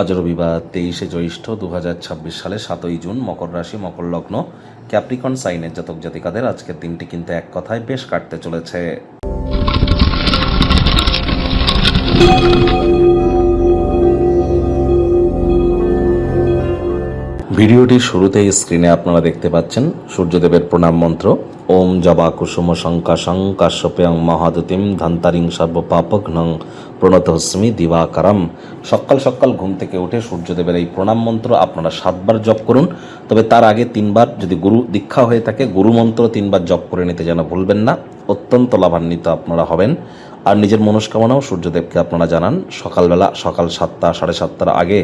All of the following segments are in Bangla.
আজ রবিবার 23শে জ্যৈষ্ঠ 2026 সালে 7ই জুন, মকর রাশি, মকর লগ্ন, ক্যাপ্রিকন সাইনের জাতক জাতিকাদের আজকের দিনটি কিন্তু এক কথায় বেশ কাটতে চলেছে। ভিডিওটির শুরুতেই স্ক্রিনে আপনারা দেখতে পাচ্ছেন সূর্যদেবের প্রণাম মন্ত্র। ওম জবা কুসুম শঙ্কাশং কাশ্যপেয়ং মহাদতিম ধন্তারিং সর্বপাপঘ্নং প্রণতহস্মি দিবাকারম। সকাল সকাল ঘুম থেকে উঠে সূর্যদেবের এই প্রণাম মন্ত্র আপনারা 7বার জপ করুন। তবে তার আগে 3বার, যদি গুরু দীক্ষা হয়ে থাকে, গুরু মন্ত্র 3বার জপ করে নিতে যেন ভুলবেন না। অত্যন্ত লাভান্বিত আপনারা হবেন। আর নিজের মনস্কামনাও সূর্যদেবকে আপনারা জানান। সকালবেলা সকাল 7টা 7:30টার আগে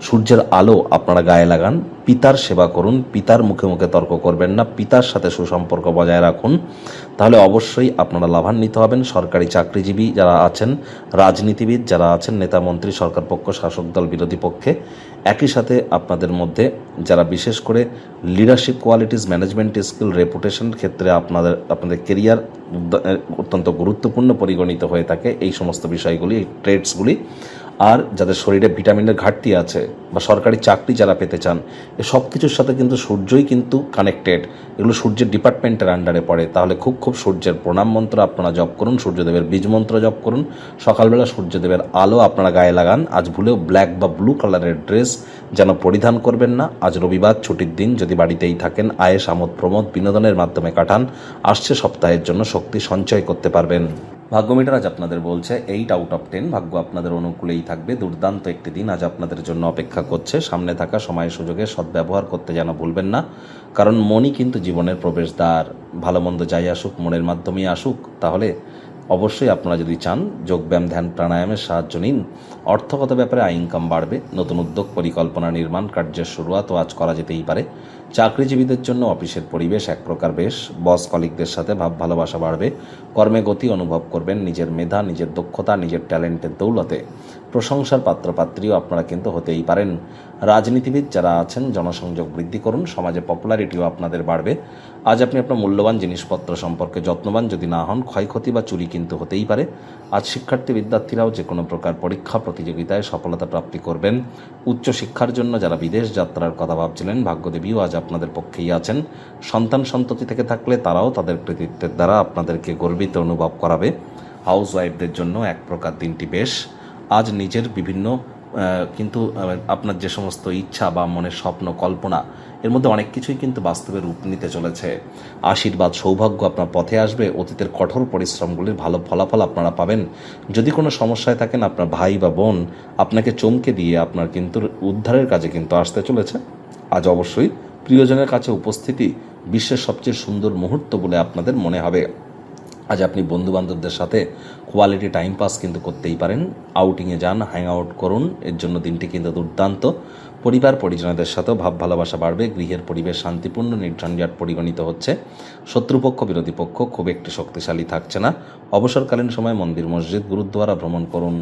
সূর্যের আলো আপনারা গায়ে লাগান। পিতার সেবা করুন, পিতার মুখে মুখে তর্ক করবেন না, পিতার সাথে সুসম্পর্ক বজায় রাখুন। তাহলে অবশ্যই আপনারা লাভান্বিত হবেন। সরকারি চাকরিজীবী যারা আছেন, রাজনীতিবিদ যারা আছেন, নেতা মন্ত্রী, সরকার পক্ষ, শাসক দল, বিরোধী পক্ষে, একই সাথে আপনাদের মধ্যে যারা বিশেষ করে লিডারশিপ কোয়ালিটিস, ম্যানেজমেন্ট স্কিল, রেপুটেশনের ক্ষেত্রে আপনাদের কেরিয়ার অত্যন্ত গুরুত্বপূর্ণ পরিগণিত হয়ে থাকে, এই সমস্ত বিষয়গুলি, এই ট্রেডসগুলি। আর যাদের শরীরে ভিটামিনের ঘাটতি আছে বা সরকারি চাকরি যারা পেতে চান, এ সব কিছুর সাথে কিন্তু সূর্যই কিন্তু কানেক্টেড। এগুলো সূর্যের ডিপার্টমেন্টের আন্ডারে পড়ে। তাহলে খুব সূর্যের প্রণাম মন্ত্র আপনারা জপ করুন, সূর্যদেবের বীজ মন্ত্র জপ করুন। সকালবেলা সূর্যদেবের আলো আপনারা গায়ে লাগান। আজ ভুলেও ব্ল্যাক বা ব্লু কালারের ড্রেস যেন পরিধান করবেন না। আজ রবিবার, ছুটির দিন। যদি বাড়িতেই থাকেন, আয়েস আমোদ প্রমোদ বিনোদনের মাধ্যমে কাটান। আসছে সপ্তাহের জন্য শক্তি সঞ্চয় করতে পারবেন। ভাগ্যমিটার আজ আপনাদের বলছে 8 আউট অফ 10। ভাগ্য আপনাদের অনুকূলেই থাকবে। দুর্দান্ত একটি দিন আজ আপনাদের জন্য অপেক্ষা করছে। সামনে থাকা সময় সুযোগে সদ্ব্যবহার করতে যেন ভুলবেন না, কারণ মনই কিন্তু জীবনের প্রবেশদ্বার। ভালো মন্দ যাই আসুক, মনের মাধ্যমেই আসুক। তাহলে অবশ্যই আপনারা যদি চান, যোগব্যায়াম, ধ্যান, প্রাণায়ামের সাহায্য নিন। অর্থগত ব্যাপারে আয় ইনকাম বাড়বে। নতুন উদ্যোগ, পরিকল্পনা, নির্মাণ কার্যের শুরুয়াতও আজ করা যেতেই পারে। চাকরিজীবীদের জন্য অফিসের পরিবেশ এক প্রকার বেশ। বস কলিগদের সাথে ভাব ভালোবাসা বাড়বে। কর্মে গতি অনুভব করবেন। নিজের মেধা, নিজের দক্ষতা, নিজের ট্যালেন্টের দৌলতে প্রশংসার পাত্রপাত্রীও আপনারা কিন্তু হতেই পারেন। রাজনীতিবিদ যারা আছেন, জনসংযোগ বৃদ্ধি করুন। সমাজে পপুলারিটিও আপনাদের বাড়বে। আজ আপনি আপনার মূল্যবান জিনিসপত্র সম্পর্কে যত্নবান যদি না হন, ক্ষয়ক্ষতি বা চুরি কিন্তু হতেই পারে। আজ শিক্ষার্থী বিদ্যার্থীরাও যে কোনো প্রকার পরীক্ষা প্রতিযোগিতায় সফলতা প্রাপ্তি করবেন। উচ্চশিক্ষার জন্য যারা বিদেশ যাত্রার কথা ভাবছিলেন, ভাগ্যদেবীও আজ আপনাদের পক্ষেই আছেন। সন্তান সন্ততি থেকে থাকলে তারাও তাদের কৃতিত্বের দ্বারা আপনাদেরকে গর্বিত অনুভব করাবে। হাউস ওয়াইফদের জন্য এক প্রকার দিনটি বেশ। আজ নিজের বিভিন্ন কিন্তু আপনার যে সমস্ত ইচ্ছা বা মনের স্বপ্ন, কল্পনা, এর মধ্যে অনেক কিছুই কিন্তু বাস্তবে রূপ নিতে চলেছে। আশীর্বাদ, সৌভাগ্য আপনার পথে আসবে। অতীতের কঠোর পরিশ্রমগুলির ভালো ফলাফল আপনারা পাবেন। যদি কোনো সমস্যায় থাকেন, আপনার ভাই বা বোন আপনাকে চমকে দিয়ে আপনার কিন্তু উদ্ধারের কাজে কিন্তু আসতে চলেছে। আজ অবশ্যই প্রিয়জনের কাছে উপস্থিতি বিশ্বের সবচেয়ে সুন্দর মুহূর্ত বলে আপনাদের মনে হবে। আজ আপনি বন্ধুবান্ধবদের সাথে কোয়ালিটি টাইম পাস কিন্তু করতেই পারেন। আউটিংয়ে যান, হ্যাং আউট করুন। এর জন্য দিনটি কিন্তু দুর্দান্ত। পরিবার পরিজনদের সাথেও ভাব ভালোবাসা বাড়বে। গৃহের পরিবেশ শান্তিপূর্ণ, নির্ঝঞ্ঝাট পরিগণিত হচ্ছে। শত্রুপক্ষ, বিরোধী পক্ষ খুব একটি শক্তিশালী থাকছে না। অবসরকালীন সময় মন্দির, মসজিদ, গুরুদ্বারা ভ্রমণ করুন।